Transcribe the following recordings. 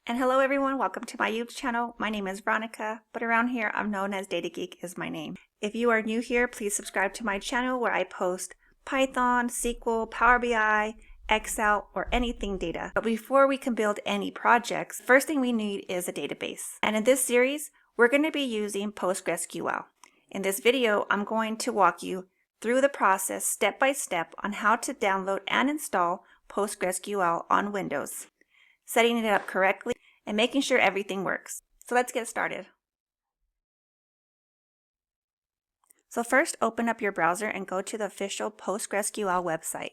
And hello everyone, welcome to my YouTube channel. My name is Veronica, but around here I'm known as Data Geek is my name. If you are new here, please subscribe to my channel where I post Python, SQL, Power BI, Excel, or anything data. But before we can build any projects, first thing we need is a database. And in this series, we're going to be using PostgreSQL. In this video, I'm going to walk you through the process step by step on how to download and install PostgreSQL on Windows, setting it up correctly, and making sure everything works. So let's get started. So first, open up your browser and go to the official PostgreSQL website.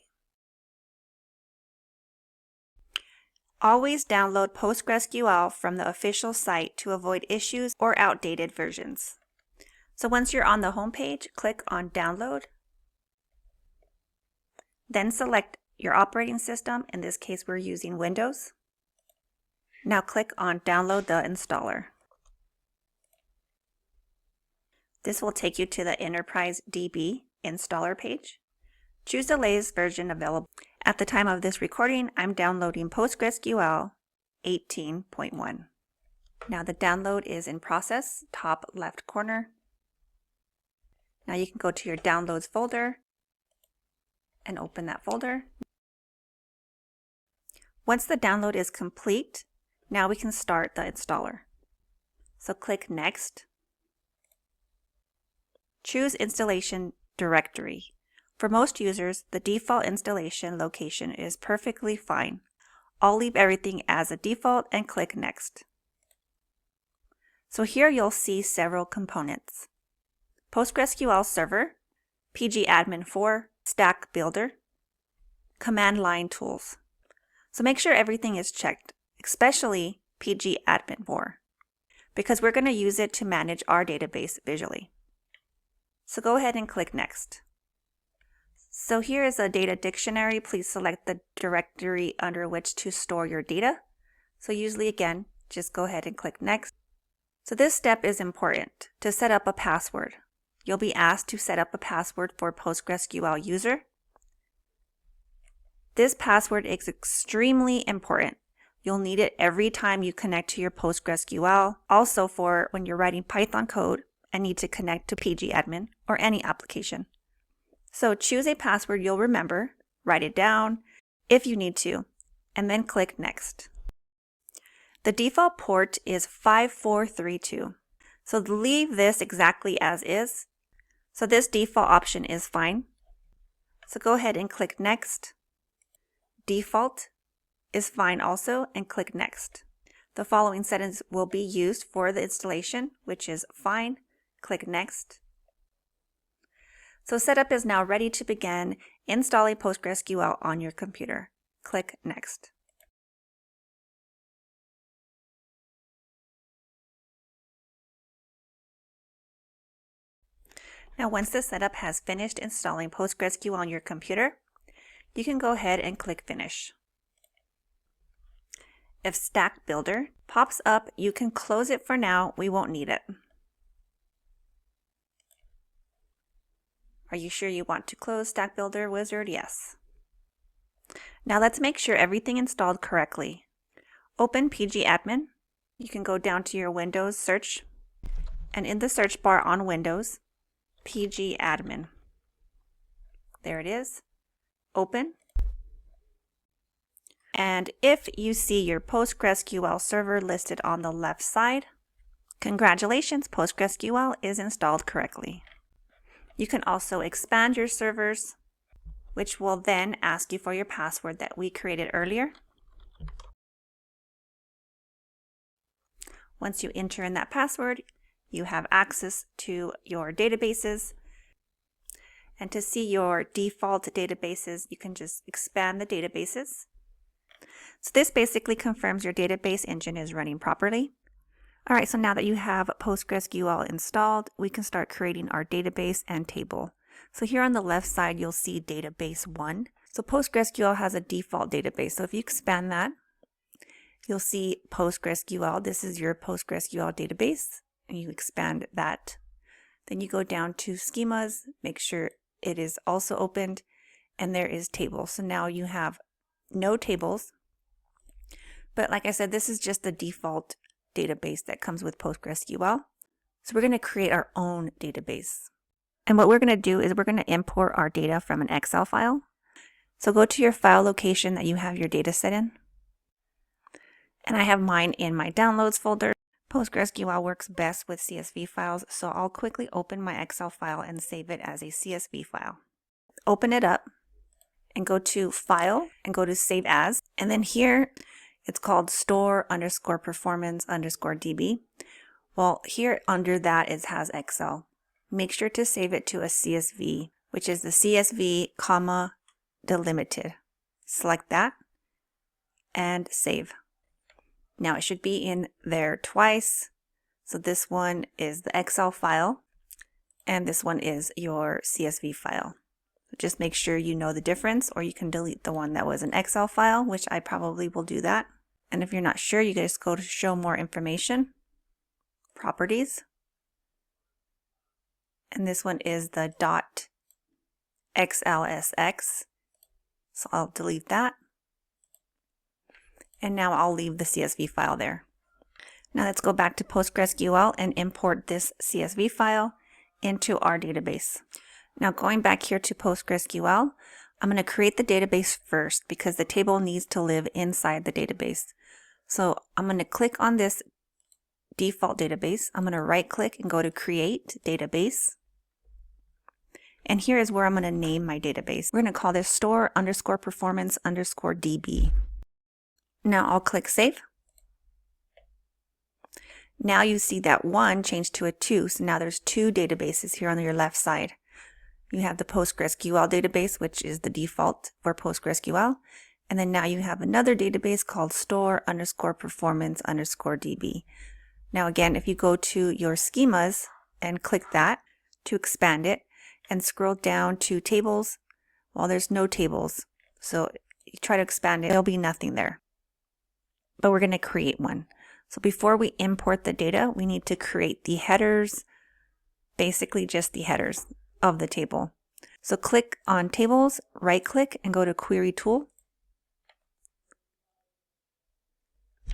Always download PostgreSQL from the official site to avoid issues or outdated versions. So once you're on the home page, click on Download. Then select your operating system. In this case, we're using Windows. Now click on Download the installer. This will take you to the Enterprise DB installer page. Choose the latest version available. At the time of this recording, I'm downloading PostgreSQL 18.1. Now the download is in process, top left corner. Now you can go to your Downloads folder and open that folder. Once the download is complete, now we can start the installer. So click Next. Choose Installation Directory. For most users, the default installation location is perfectly fine. I'll leave everything as a default and click Next. So here you'll see several components: PostgreSQL Server, pgAdmin 4, Stack Builder, command line tools. So make sure everything is checked, especially pgAdmin 4, because we're going to use it to manage our database visually. So go ahead and click Next. So here is a data dictionary. Please select the directory under which to store your data. So usually, again, just go ahead and click Next. So this step is important to set up a password. You'll be asked to set up a password for PostgreSQL user. This password is extremely important. You'll need it every time you connect to your PostgreSQL, also for when you're writing Python code and need to connect to pgAdmin or any application. So choose a password you'll remember, write it down if you need to, and then click Next. The default port is 5432. So leave this exactly as is. So this default option is fine. So go ahead and click Next. Default is fine also, and click Next. The following settings will be used for the installation, which is fine. Click Next. So setup is now ready to begin installing PostgreSQL on your computer. Click Next. Now once the setup has finished installing PostgreSQL on your computer, you can go ahead and click Finish. If Stack Builder pops up, you can close it for now. We won't need it. Are you sure you want to close Stack Builder Wizard? Yes. Now let's make sure everything installed correctly. Open pgAdmin. You can go down to your Windows search, and in the search bar on Windows, pgAdmin. There it is. Open. And if you see your PostgreSQL server listed on the left side, congratulations, PostgreSQL is installed correctly. You can also expand your servers, which will then ask you for your password that we created earlier. Once you enter in that password, you have access to your databases. And to see your default databases, you can just expand the databases. So this basically confirms your database engine is running properly. All right, so now that you have PostgreSQL installed, we can start creating our database and table. So here on the left side, you'll see database 1. So PostgreSQL has a default database. So if you expand that, you'll see PostgreSQL. This is your PostgreSQL database, and you expand that. Then you go down to schemas, make sure it is also opened, and there is tables. So now you have no tables. But like I said, this is just the default database that comes with PostgreSQL. So we're going to create our own database. And what we're going to do is we're going to import our data from an Excel file. So go to your file location that you have your data set in. And I have mine in my downloads folder. PostgreSQL works best with CSV files, so I'll quickly open my Excel file and save it as a CSV file. Open it up and go to File and go to Save As. And then here it's called store_performance_db. Well, here under that it has Excel. Make sure to save it to a CSV, which is the CSV, delimited. Select that and save. Now it should be in there twice. So this one is the Excel file and this one is your CSV file. So just make sure you know the difference, or you can delete the one that was an Excel file, which I probably will do that. And if you're not sure, you just go to show more information, properties. And this one is the .xlsx. So I'll delete that. And now I'll leave the CSV file there. Now let's go back to PostgreSQL and import this CSV file into our database. Now going back here to PostgreSQL, I'm going to create the database first because the table needs to live inside the database. So I'm going to click on this default database. I'm going to right click and go to Create Database. And here is where I'm going to name my database. We're going to call this store_performance_db. Now I'll click Save. Now you see that 1 changed to a 2, so now there's 2 databases here on your left side. You have the PostgreSQL database, which is the default for PostgreSQL, and then now you have another database called store_performance_db. Now again, if you go to your schemas and click that to expand it and scroll down to tables, well, there's no tables, so you try to expand it, there'll be nothing there. But we're going to create one. So before we import the data, we need to create the headers, basically just the headers of the table. So click on Tables, right click and go to Query Tool.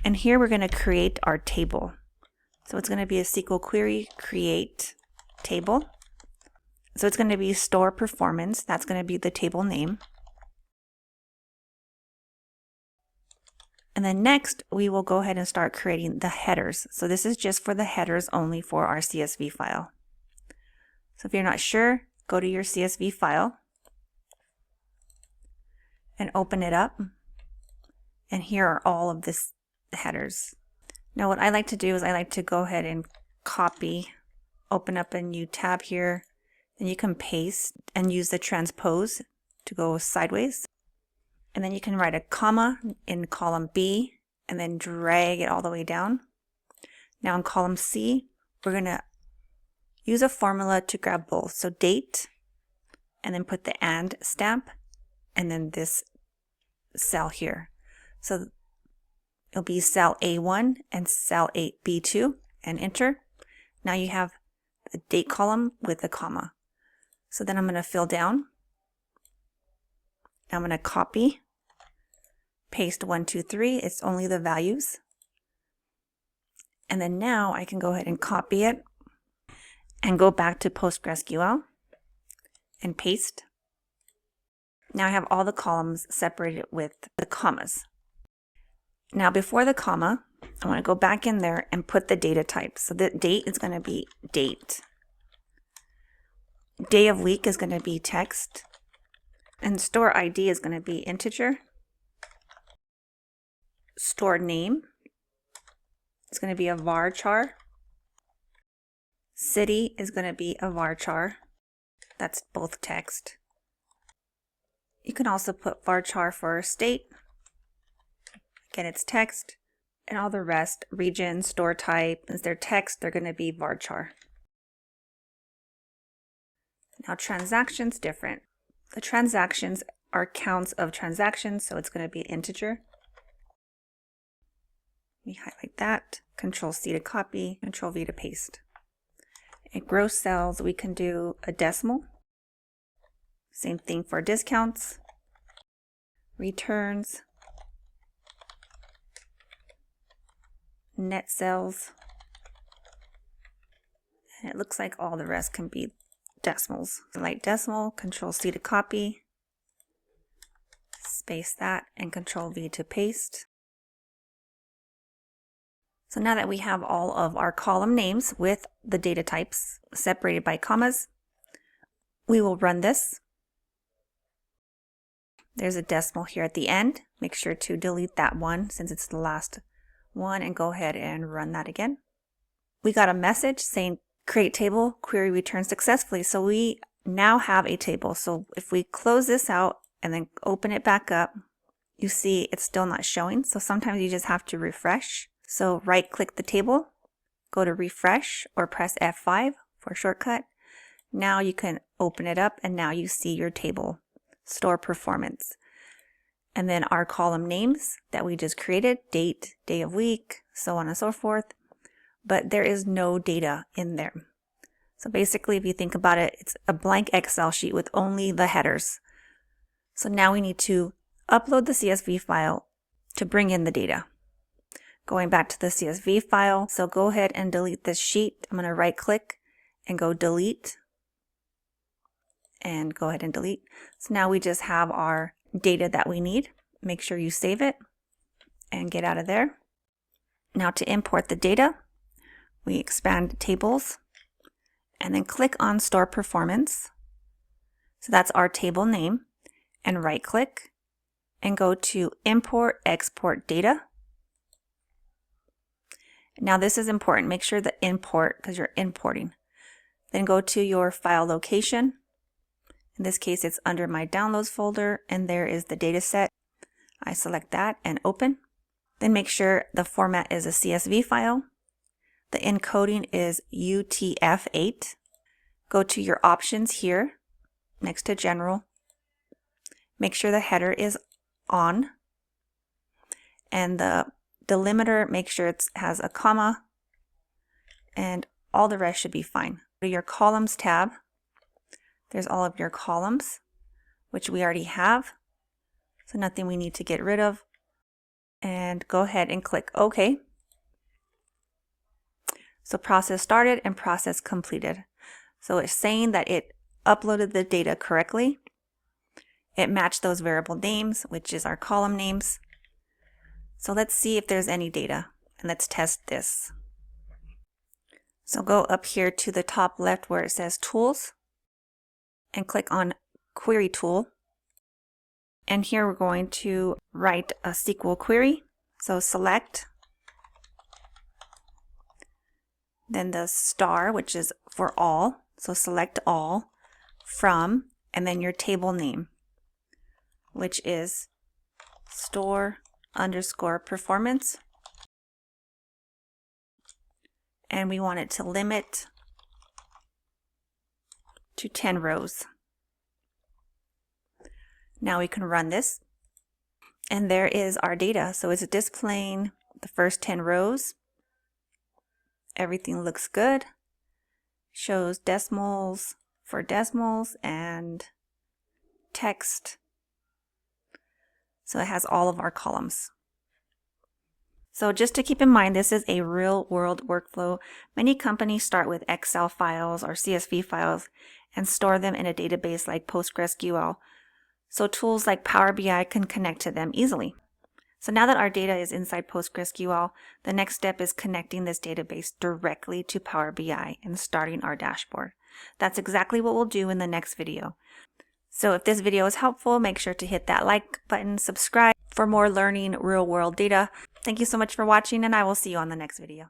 And here we're going to create our table. So it's going to be a SQL query, create table. So it's going to be store performance. That's going to be the table name. And then next, we will go ahead and start creating the headers. So this is just for the headers only for our CSV file. So if you're not sure, go to your CSV file and open it up. And here are all of the headers. Now what I like to do is I like to go ahead and copy, open up a new tab here. Then you can paste and use the transpose to go sideways. And then you can write a comma in column B and then drag it all the way down. Now in column C, we're going to use a formula to grab both. So date, and then put the and stamp, and then this cell here. So it'll be cell A1 and cell B2, and enter. Now you have the date column with a comma. So then I'm going to fill down. I'm going to copy, paste 1, 2, 3. It's only the values. And then now I can go ahead and copy it and go back to PostgreSQL and paste. Now I have all the columns separated with the commas. Now before the comma, I want to go back in there and put the data type. So the date is going to be date. Day of week is going to be text. And store ID is going to be integer. Store name is going to be a varchar. City is going to be a varchar. That's both text. You can also put varchar for state. Again, it's text. And all the rest, region, store type, as they're text, they're going to be varchar. Now transactions different. The transactions are counts of transactions, so it's going to be an integer. We highlight that, Control C to copy, Control V to paste. In gross cells, we can do a decimal. Same thing for discounts, returns, net sales. And it looks like all the rest can be decimals. Select decimal, Control C to copy, space that, and Control V to paste. So now that we have all of our column names with the data types separated by commas, we will run this. There's a decimal here at the end. Make sure to delete that one since it's the last one, and go ahead and run that again. We got a message saying create table, query returned successfully. So we now have a table. So if we close this out and then open it back up, you see it's still not showing. So sometimes you just have to refresh. So right click the table, go to refresh, or press F5 for a shortcut. Now you can open it up and now you see your table, store performance. And then our column names that we just created, date, day of week, so on and so forth. But there is no data in there. So basically, if you think about it, it's a blank Excel sheet with only the headers. So now we need to upload the CSV file to bring in the data. Going back to the CSV file, so go ahead and delete this sheet. I'm going to right click and go delete, and go ahead and delete. So now we just have our data that we need. Make sure you save it and get out of there. Now to import the data, we expand tables and then click on store performance. So that's our table name, and right click and go to import export data. Now this is important. Make sure the import, because you're importing. Then go to your file location. In this case, it's under my downloads folder, and there is the data set. I select that and open. Then make sure the format is a CSV file. The encoding is UTF-8. Go to your options here next to general. Make sure the header is on. And the delimiter, make sure it has a comma. And all the rest should be fine. Go to your columns tab. There's all of your columns, which we already have. So nothing we need to get rid of. And go ahead and click OK. So process started and process completed. So it's saying that it uploaded the data correctly. It matched those variable names, which is our column names. So let's see if there's any data, and let's test this. So go up here to the top left where it says Tools and click on Query Tool. And here we're going to write a SQL query. So select, then the star, which is for all. So select all, from, and then your table name, which is store underscore performance. And we want it to limit to 10 rows. Now we can run this, and there is our data. So it's displaying the first 10 rows. Everything looks good. Shows decimals for decimals and text. So it has all of our columns. So just to keep in mind, this is a real world workflow. Many companies start with Excel files or CSV files and store them in a database like PostgreSQL. So tools like Power BI can connect to them easily. So now that our data is inside PostgreSQL, the next step is connecting this database directly to Power BI and starting our dashboard. That's exactly what we'll do in the next video. So if this video is helpful, make sure to hit that like button, subscribe for more learning real world data. Thank you so much for watching, and I will see you on the next video.